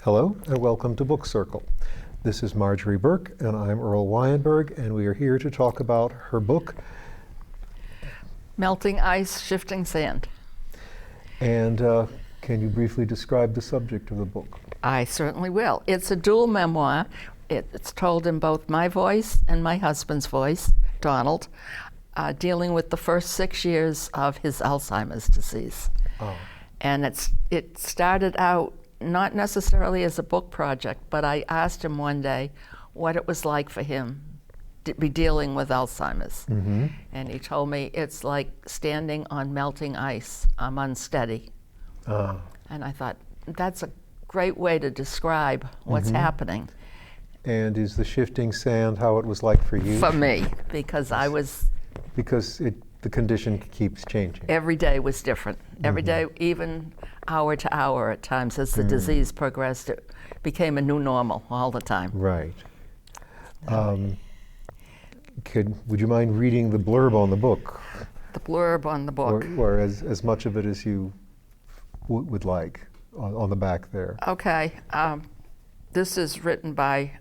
Hello and welcome to Book Circle. This is Marjorie Burke and I'm Earl Weinberg, and we are here to talk about her book, Melting Ice, Shifting Sand. And can you briefly describe the subject of the book? I certainly will. It's a dual memoir. It's told in both my voice and my husband's voice, Donald, dealing with the first 6 years of his Alzheimer's disease. Oh. And it started out not necessarily as a book project, but I asked him one day what it was like for him to be dealing with Alzheimer's. Mm-hmm. And he told me it's like standing on melting ice. I'm unsteady. And I thought, that's a great way to describe what's happening. And is the shifting sand how it was like for you? For me, because I was... Because the condition keeps changing. Every day was different. Every day, even hour to hour at times, as the disease progressed, it became a new normal all the time. Right. Would you mind reading the blurb on the book? The blurb on the book. Or as much of it as you would like on the back there. Okay. This is written by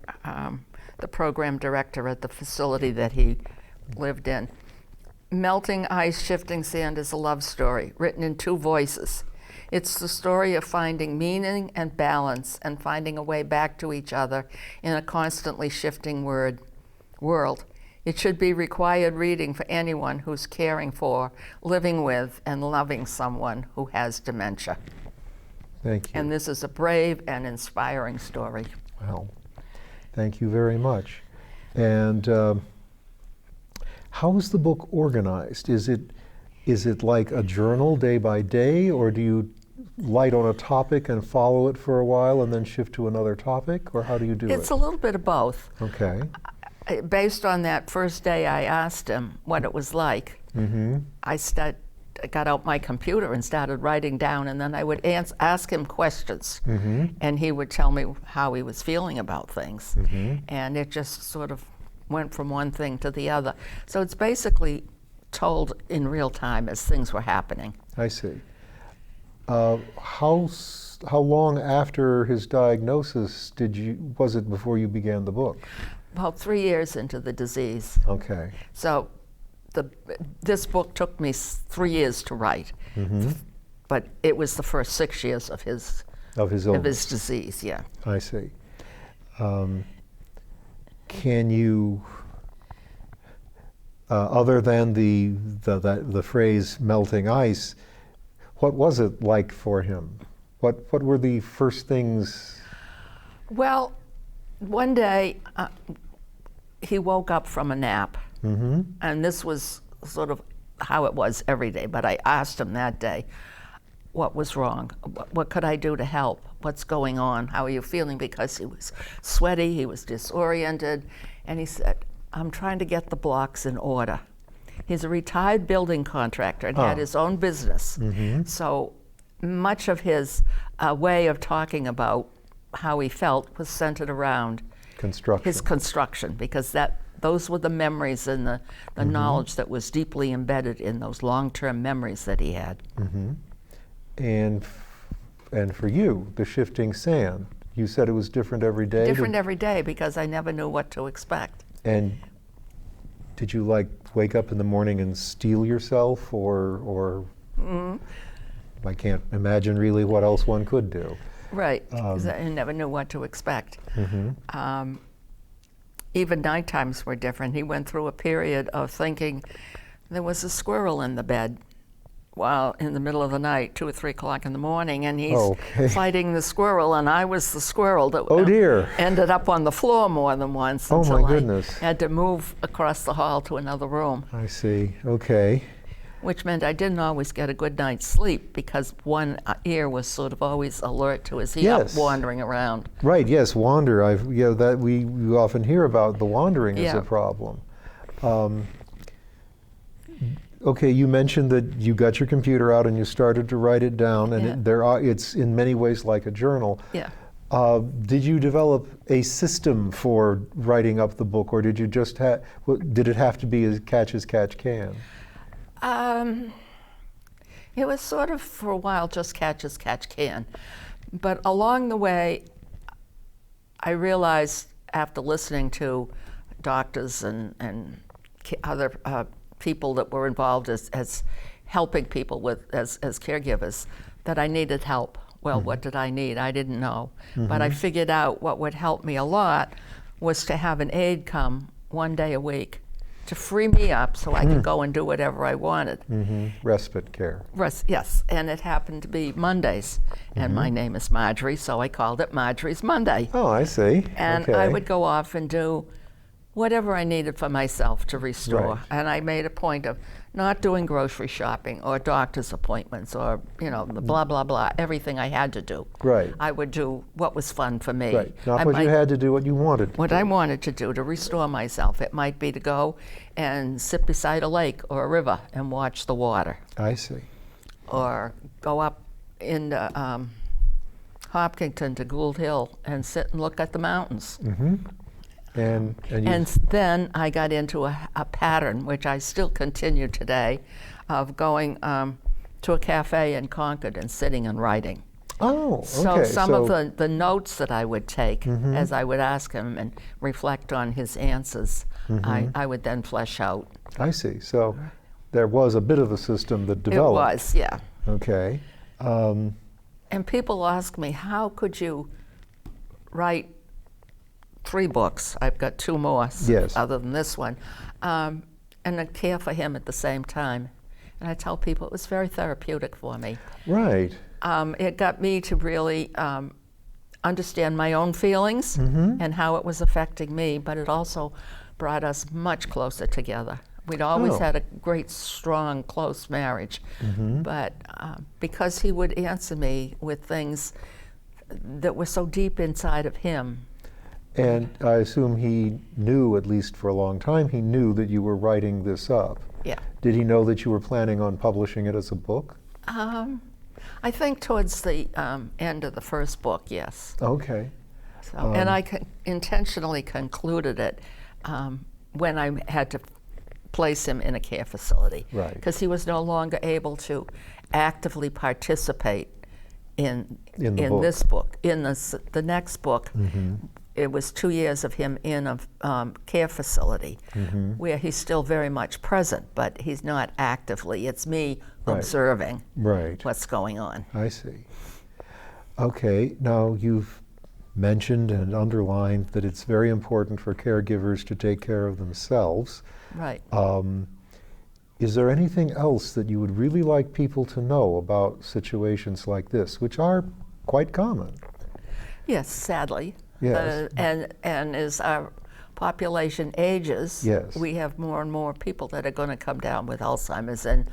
the program director at the facility that he lived in. Melting Ice, Shifting Sand is a love story written in two voices. It's the story of finding meaning and balance and finding a way back to each other in a constantly shifting world. It should be required reading for anyone who's caring for, living with, and loving someone who has dementia. Thank you. And this is a brave and inspiring story. Well, thank you very much. And how is the book organized? Is it like a journal day by day, or do you light on a topic and follow it for a while and then shift to another topic, or how do you do it? It's a little bit of both. Okay. Based on that first day I asked him what it was like, I got out my computer and started writing down, and then I would ask him questions, and he would tell me how he was feeling about things. And it just sort of went from one thing to the other. So it's basically told in real time as things were happening. I see. How long after his diagnosis was it before you began the book? About 3 years into the disease. Okay. So this book took me 3 years to write, but it was the first 6 years of his disease. Yeah. I see. Can you, other than the phrase "melting ice," what was it like for him? What were the first things? Well, one day he woke up from a nap, and this was sort of how it was every day. But I asked him that day, what was wrong? What could I do to help? What's going on? How are you feeling? Because he was sweaty, he was disoriented, and he said, I'm trying to get the blocks in order. He's a retired building contractor and had his own business. So much of his way of talking about how he felt was centered around his construction, because those were the memories and the knowledge that was deeply embedded in those long-term memories that he had. And for you, the shifting sand, you said it was different every day? Different every day, because I never knew what to expect. And did you wake up in the morning and steel yourself, or I can't imagine really what else one could do. Right, because I never knew what to expect. Even night times were different. He went through a period of thinking there was a squirrel in the bed while in the middle of the night, 2 or 3 o'clock in the morning, and he's fighting the squirrel, and I was the squirrel that ended up on the floor more than once until I had to move across the hall to another room. I see, okay. Which meant I didn't always get a good night's sleep, because one ear was sort of always alert to is he up wandering around. Right, yes, wander. That we often hear about the wandering as a problem. Okay, you mentioned that you got your computer out and you started to write it down, and it's in many ways like a journal. Yeah. Did you develop a system for writing up the book, or did you just did it have to be as catch can? It was sort of, for a while, just catch as catch can. But along the way, I realized after listening to doctors and other people that were involved as helping people as caregivers, that I needed help. Well, what did I need? I didn't know. But I figured out what would help me a lot was to have an aide come one day a week to free me up so I could go and do whatever I wanted. Respite care. Yes, and it happened to be Mondays. And my name is Marjorie, so I called it Marjorie's Monday. Oh, I see. And I would go off and do whatever I needed for myself to restore. Right. And I made a point of not doing grocery shopping or doctor's appointments or, the blah, blah, blah, everything I had to do. Right. I would do what was fun for me. Right. Not what you had to do, what you wanted to What do. I wanted to do to restore myself. It might be to go and sit beside a lake or a river and watch the water. I see. Or go up into Hopkinton to Gould Hill and sit and look at the mountains. And Then I got into a pattern, which I still continue today, of going to a cafe in Concord and sitting and writing. Oh, okay. So some of the notes that I would take as I would ask him and reflect on his answers, I would then flesh out. I see. So there was a bit of a system that developed. It was, yeah. Okay. And people ask me, how could you write 3 books? I've got 2 more, Yes. other than this one, and I care for him at the same time. And I tell people it was very therapeutic for me. Right. It got me to really understand my own feelings and how it was affecting me, but it also brought us much closer together. We'd always had a great, strong, close marriage, but because he would answer me with things that were so deep inside of him. And I assume he knew, at least for a long time, he knew that you were writing this up. Yeah. Did he know that you were planning on publishing it as a book? I think towards the end of the first book, yes. Okay. So, and I intentionally concluded it when I had to place him in a care facility. Right. Because he was no longer able to actively participate in book. this book. In the next book, it was 2 years of him in a care facility where he's still very much present, but he's not actively. It's me observing what's going on. I see. Okay, now you've mentioned and underlined that it's very important for caregivers to take care of themselves. Right. Is there anything else that you would really like people to know about situations like this, which are quite common? Yes, sadly. Yes. And as our population ages, Yes. we have more and more people that are going to come down with Alzheimer's. And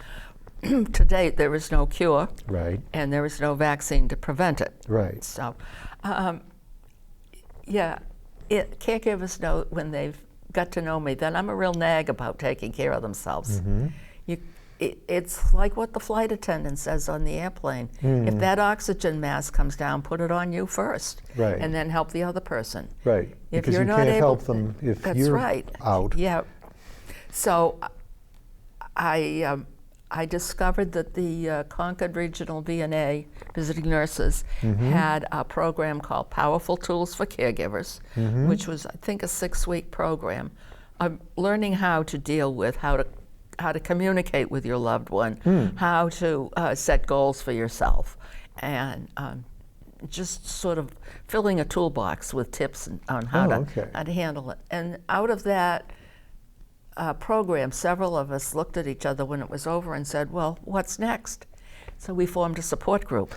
to date, there is no cure. Right. And there is no vaccine to prevent it. Right. So, caregivers know when they've got to know me that I'm a real nag about taking care of themselves. It's like what the flight attendant says on the airplane. If that oxygen mask comes down, put it on you first, Right. and then help the other person. Right. If Because you're you not can't able, help them if that's you're right. out. Yeah. So I discovered that the Concord Regional VNA visiting nurses had a program called Powerful Tools for Caregivers, which was, I think, a 6-week program of learning how to deal with, how to communicate with your loved one, how to set goals for yourself, and just sort of filling a toolbox with tips on how to handle it. And out of that program, several of us looked at each other when it was over and said, well, what's next? So we formed a support group,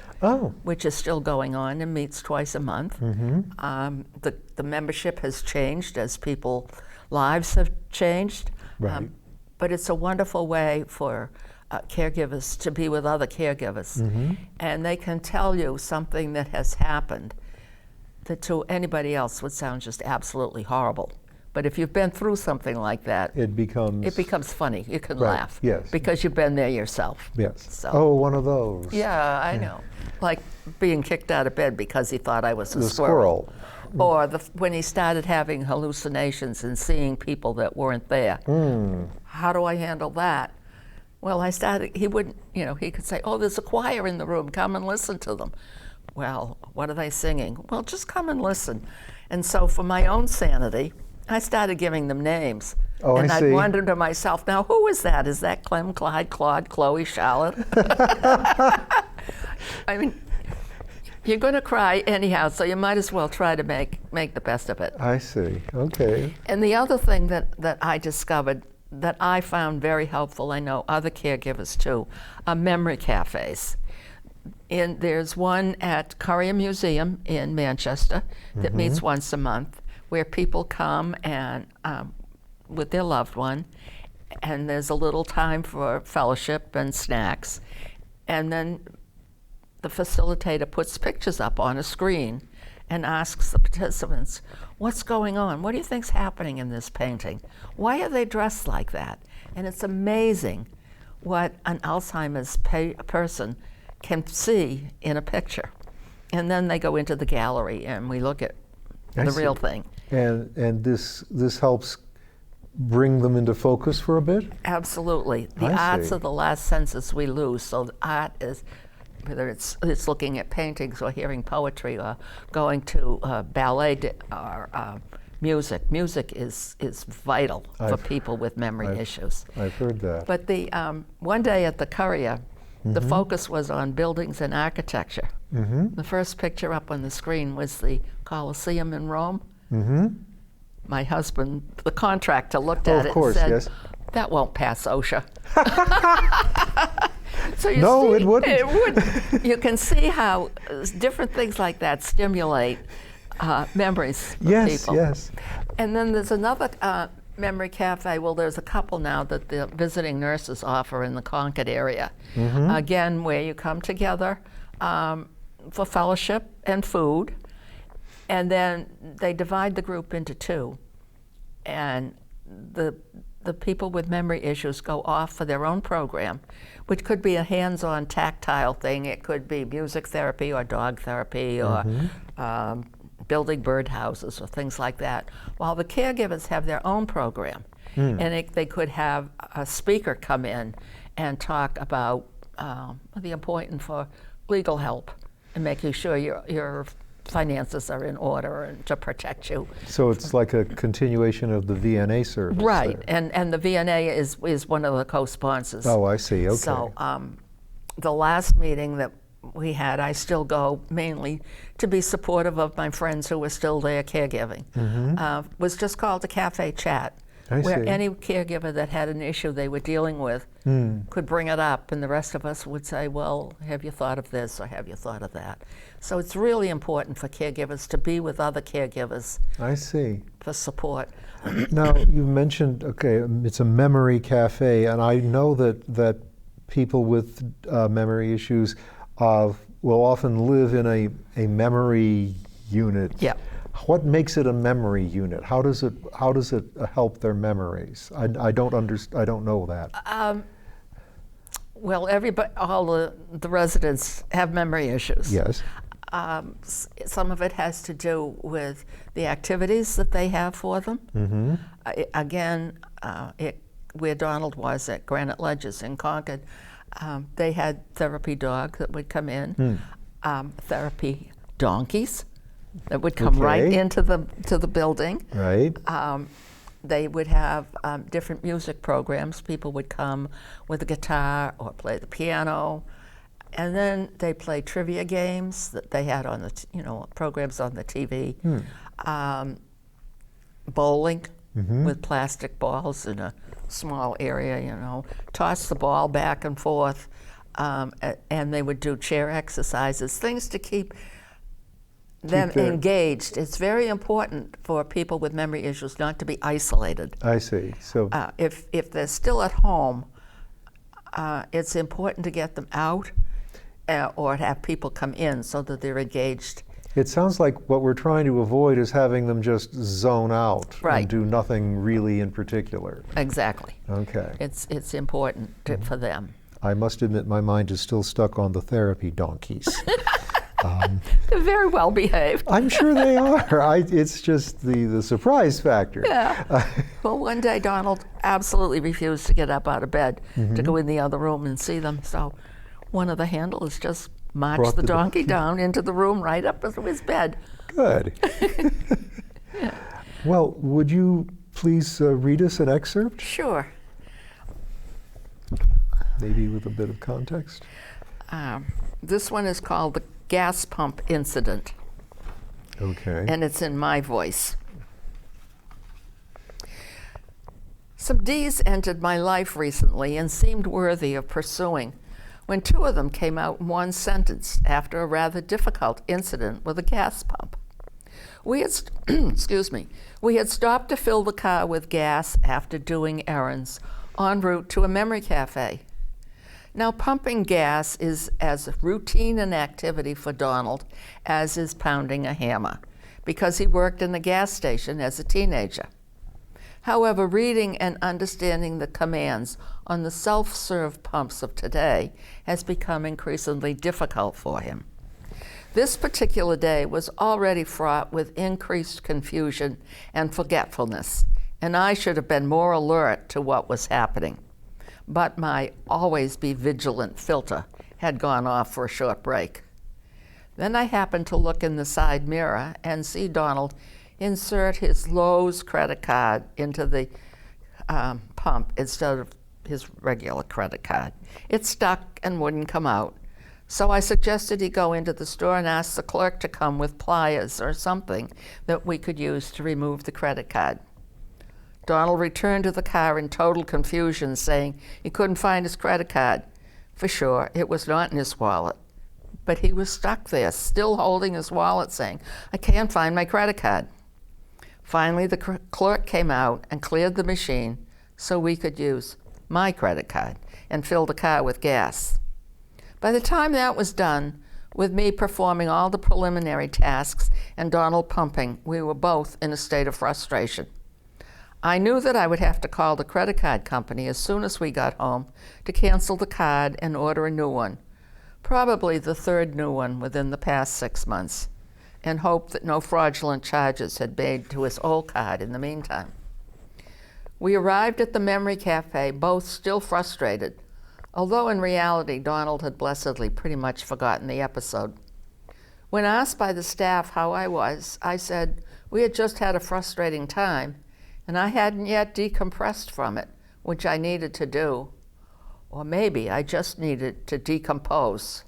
which is still going on and meets twice a month. The membership has changed as people's lives have changed. Right. But it's a wonderful way for caregivers to be with other caregivers. And they can tell you something that has happened that to anybody else would sound just absolutely horrible. But if you've been through something like that, It becomes funny. You can Right, laugh. yes. Because you've been there yourself. Yes. So, Oh, one of those. yeah, I know. Like being kicked out of bed because he thought I was a The squirrel. Or when he started having hallucinations and seeing people that weren't there. How do I handle that? Well, he could say, oh, there's a choir in the room, come and listen to them. Well, what are they singing? Well, just come and listen. And so for my own sanity, I started giving them names. Oh, and I I'd see. wonder to myself, now who is that? Is that Clem, Clyde, Claude, Chloe, Charlotte? I mean, you're going to cry anyhow, so you might as well try to make the best of it. I see. Okay. And the other thing that I discovered that I found very helpful, I know other caregivers too, are memory cafes. And there's one at Currier Museum in Manchester that meets once a month, where people come and with their loved one, and there's a little time for fellowship and snacks, and then the facilitator puts pictures up on a screen and asks the participants, what's going on? What do you think's happening in this painting? Why are they dressed like that? And it's amazing what an Alzheimer's person can see in a picture. And then they go into the gallery and we look at the real thing. And this helps bring them into focus for a bit? Absolutely. The arts are the last senses we lose. So the art is, whether it's looking at paintings or hearing poetry or going to ballet or music. Music is vital for people with memory issues. I've heard that. But the one day at the Currier, the focus was on buildings and architecture. The first picture up on the screen was the Colosseum in Rome. My husband, the contractor, looked at it and said, that won't pass OSHA. So you see, it wouldn't. It would. You can see how different things like that stimulate memories of people. Yes. And then there's another memory cafe. Well, there's a couple now that the visiting nurses offer in the Concord area. Again, where you come together for fellowship and food. And then they divide the group into two. And the people with memory issues go off for their own program, which could be a hands-on tactile thing. It could be music therapy or dog therapy or building birdhouses or things like that, while the caregivers have their own program. And they could have a speaker come in and talk about the importance for legal help and making sure your finances are in order and to protect you. So it's like a continuation of the VNA service. Right, there. and the VNA is one of the co-sponsors. Oh, I see. Okay. So the last meeting that we had, I still go mainly to be supportive of my friends who were still there caregiving. Was just called a cafe chat, where any caregiver that had an issue they were dealing with could bring it up, and the rest of us would say, well, have you thought of this or have you thought of that? So it's really important for caregivers to be with other caregivers. I see. For support. Now, you mentioned, it's a memory cafe, and I know that people with memory issues will often live in a memory unit. Yeah. What makes it a memory unit? How does it help their memories? I don't know that. Well, all the residents have memory issues. Yes. Some of it has to do with the activities that they have for them. Again, where Donald was at Granite Ledges in Concord, they had therapy dogs that would come in, therapy donkeys that would come right into the building. Right. They would have different music programs. People would come with a guitar or play the piano, and then they play trivia games that they had on the programs on the TV. Bowling with plastic balls in a small area. Toss the ball back and forth, and they would do chair exercises, things to keep them engaged. It's very important for people with memory issues not to be isolated. I see. So if they're still at home, it's important to get them out or have people come in so that they're engaged. It sounds like what we're trying to avoid is having them just zone out and do nothing really in particular. Exactly. Okay. It's important for them. I must admit my mind is still stuck on the therapy donkeys. They're very well behaved. I'm sure they are. It's just the surprise factor. Yeah. Well, one day Donald absolutely refused to get up out of bed to go in the other room and see them. So one of the handlers just marched Brought the the donkey down into the room right up to his bed. Good. Well, would you please read us an excerpt, Sure. maybe with a bit of context? This one is called The Gas Pump Incident, Okay. and it's in my voice. Some D's entered my life recently and seemed worthy of pursuing, when two of them came out in one sentence after a rather difficult incident with a gas pump. We had, we had stopped to fill the car with gas after doing errands en route to a memory cafe. Now, pumping gas is as routine an activity for Donald as is pounding a hammer, because he worked in the gas station as a teenager. However, reading and understanding the commands on the self-serve pumps of today has become increasingly difficult for him. This particular day was already fraught with increased confusion and forgetfulness, and I should have been more alert to what was happening. But my always be vigilant filter had gone off for a short break. Then I happened to look in the side mirror and see Donald insert his Lowe's credit card into the pump instead of his regular credit card. It stuck and wouldn't come out. So I suggested he go into the store and ask the clerk to come with pliers or something that we could use to remove the credit card. Donald returned to the car in total confusion, saying he couldn't find his credit card. For sure, it was not in his wallet. But he was stuck there, still holding his wallet, saying, "I can't find my credit card." Finally, the clerk came out and cleared the machine so we could use my credit card and fill the car with gas. By the time that was done, with me performing all the preliminary tasks and Donald pumping, we were both in a state of frustration. I knew that I would have to call the credit card company as soon as we got home to cancel the card and order a new one, probably the third new one within the past 6 months, and hope that no fraudulent charges had made to his old card in the meantime. We arrived at the memory cafe, both still frustrated, although in reality Donald had blessedly pretty much forgotten the episode. When asked by the staff how I was, I said we had just had a frustrating time and I hadn't yet decompressed from it, which I needed to do. Or maybe I just needed to decompose.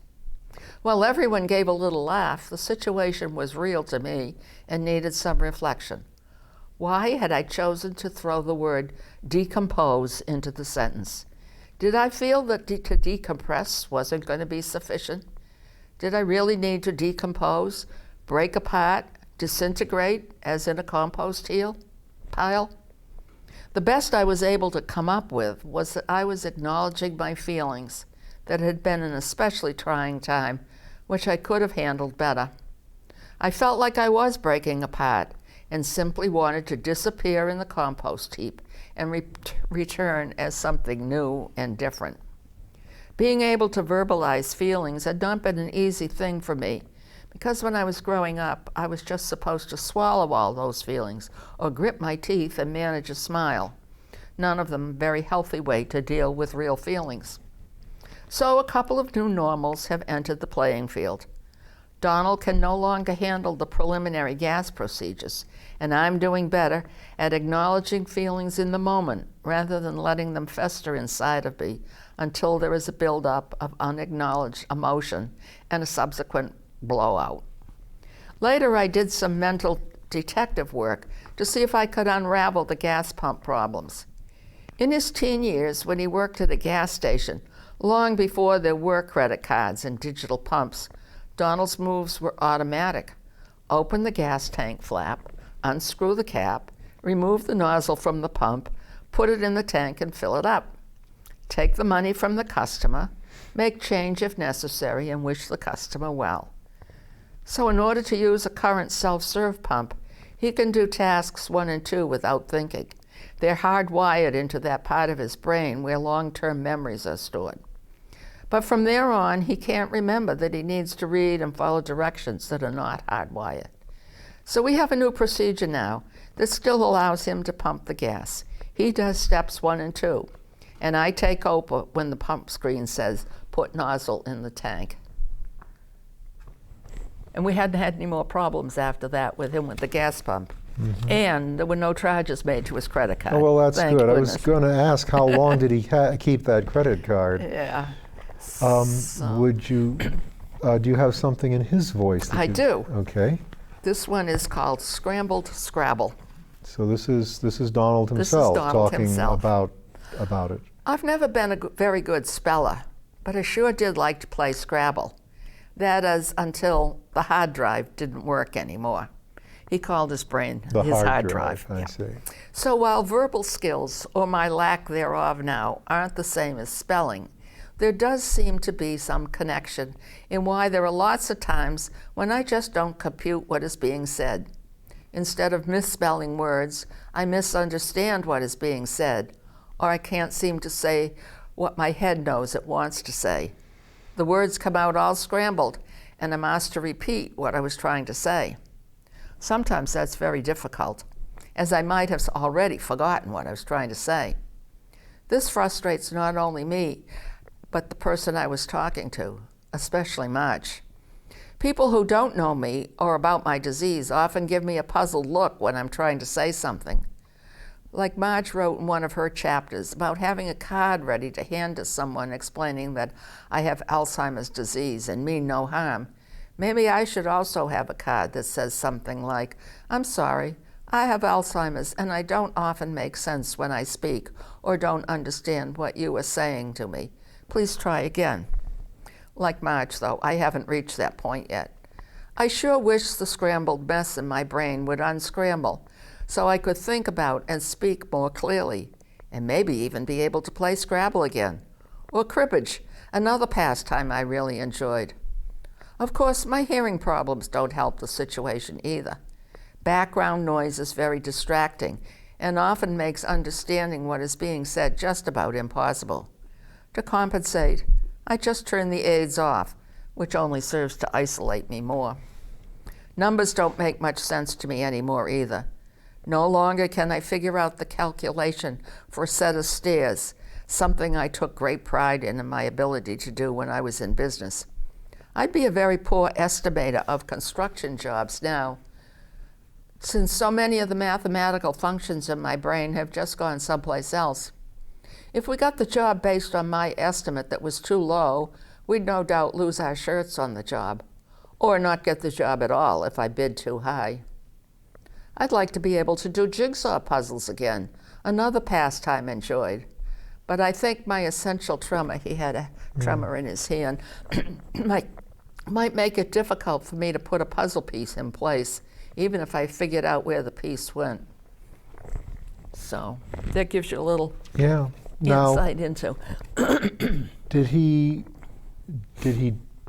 While everyone gave a little laugh, the situation was real to me and needed some reflection. Why had I chosen to throw the word decompose into the sentence? Did I feel that to decompress wasn't going to be sufficient? Did I really need to decompose, break apart, disintegrate, as in a compost pile? The best I was able to come up with was that I was acknowledging my feelings, that it had been an especially trying time, which I could have handled better. I felt like I was breaking apart and simply wanted to disappear in the compost heap and return as something new and different. Being able to verbalize feelings had not been an easy thing for me, because when I was growing up, I was just supposed to swallow all those feelings or grit my teeth and manage a smile. None of them a very healthy way to deal with real feelings. So a couple of new normals have entered the playing field. Donald can no longer handle the preliminary gas procedures, and I'm doing better at acknowledging feelings in the moment rather than letting them fester inside of me until there is a buildup of unacknowledged emotion and a subsequent blowout. Later, I did some mental detective work to see if I could unravel the gas pump problems. In his teen years, when he worked at a gas station, long before there were credit cards and digital pumps, Donald's moves were automatic. Open the gas tank flap, unscrew the cap, remove the nozzle from the pump, put it in the tank and fill it up. Take the money from the customer, make change if necessary, and wish the customer well. So in order to use a current self-serve pump, he can do tasks 1 and 2 without thinking. They're hardwired into that part of his brain where long-term memories are stored. But from there on, he can't remember that he needs to read and follow directions that are not hardwired. So we have a new procedure now that still allows him to pump the gas. He does steps 1 and 2, and I take over when the pump screen says, put nozzle in the tank. And we hadn't had any more problems after that with him with the gas pump. And there were no charges made to his credit card. Oh, well, that's Thank good. I was goodness. going to ask, how long did he keep that credit card? Yeah. Would you, do you have something in his voice? That I you- do. Okay. This one is called Scrambled Scrabble. So this is Donald This is himself Donald talking himself. about it. I've never been a very good speller, but I sure did like to play Scrabble. That is until the hard drive didn't work anymore. He called his brain The his hard drive. I Yeah. see. So while verbal skills, or my lack thereof now, aren't the same as spelling, there does seem to be some connection in why there are lots of times when I just don't compute what is being said. Instead of misspelling words, I misunderstand what is being said, or I can't seem to say what my head knows it wants to say. The words come out all scrambled, and I'm asked to repeat what I was trying to say. Sometimes that's very difficult, as I might have already forgotten what I was trying to say. This frustrates not only me, but the person I was talking to, especially Marge. People who don't know me or about my disease often give me a puzzled look when I'm trying to say something. Like Marge wrote in one of her chapters about having a card ready to hand to someone explaining that I have Alzheimer's disease and mean no harm. Maybe I should also have a card that says something like, "I'm sorry, I have Alzheimer's and I don't often make sense when I speak or don't understand what you are saying to me. Please try again." Like Marge, though, I haven't reached that point yet. I sure wish the scrambled mess in my brain would unscramble so I could think about and speak more clearly, and maybe even be able to play Scrabble again, or cribbage, another pastime I really enjoyed. Of course, my hearing problems don't help the situation either. Background noise is very distracting and often makes understanding what is being said just about impossible. To compensate, I just turn the aids off, which only serves to isolate me more. Numbers don't make much sense to me anymore either. No longer can I figure out the calculation for a set of stairs, something I took great pride in my ability to do when I was in business. I'd be a very poor estimator of construction jobs now, since so many of the mathematical functions in my brain have just gone someplace else. If we got the job based on my estimate that was too low, we'd no doubt lose our shirts on the job, or not get the job at all if I bid too high. I'd like to be able to do jigsaw puzzles again, another pastime enjoyed. But I think my essential tremor, he had a tremor in his hand, might make it difficult for me to put a puzzle piece in place, even if I figured out where the piece went. So that gives you a little insight into. Did he,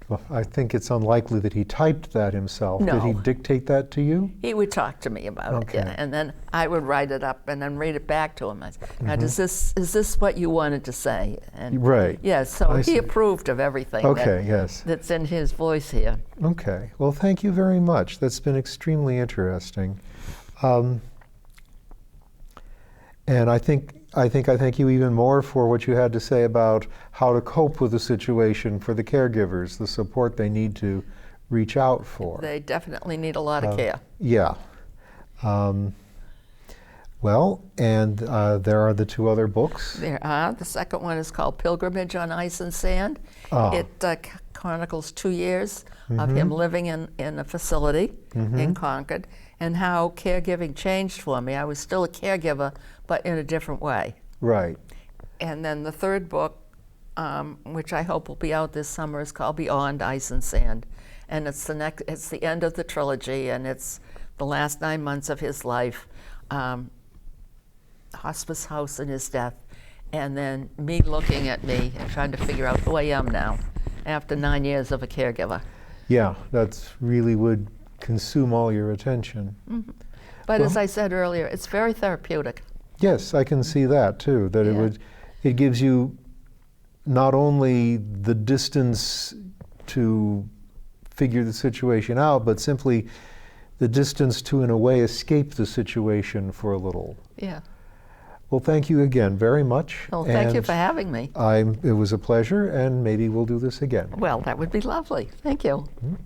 well, I think it's unlikely that he typed that himself. No. Did he dictate that to you? He would talk to me about Okay. it, and then I would write it up and then read it back to him. Now, is this what you wanted to say? And Right. yes, so I he see. approved of everything Okay, yes. that's in his voice here. Okay. Well, thank you very much. That's been extremely interesting. And I think I thank you even more for what you had to say about how to cope with the situation for the caregivers, the support they need to reach out for. They definitely need a lot of care. Yeah. Well, and there are the two other books. There are. The second one is called Pilgrimage on Ice and Sand. Oh. It chronicles 2 years of him living in a facility in Concord, and how caregiving changed for me. I was still a caregiver, but in a different way. Right. And then the third book, which I hope will be out this summer, is called Beyond Ice and Sand. And it's the end of the trilogy, and it's the last 9 months of his life, hospice house and his death, and then me looking at me and trying to figure out who I am now after 9 years of a caregiver. Yeah, that's really would consume all your attention. But Well- as I said earlier, it's very therapeutic. Yes, I can see that too, that Yeah. it gives you not only the distance to figure the situation out, but simply the distance to, in a way, escape the situation for a little. Yeah. Well, thank you again very much. Well, thank you and for having me. It was a pleasure, and maybe we'll do this again. Well, that would be lovely. Thank you. Mhm.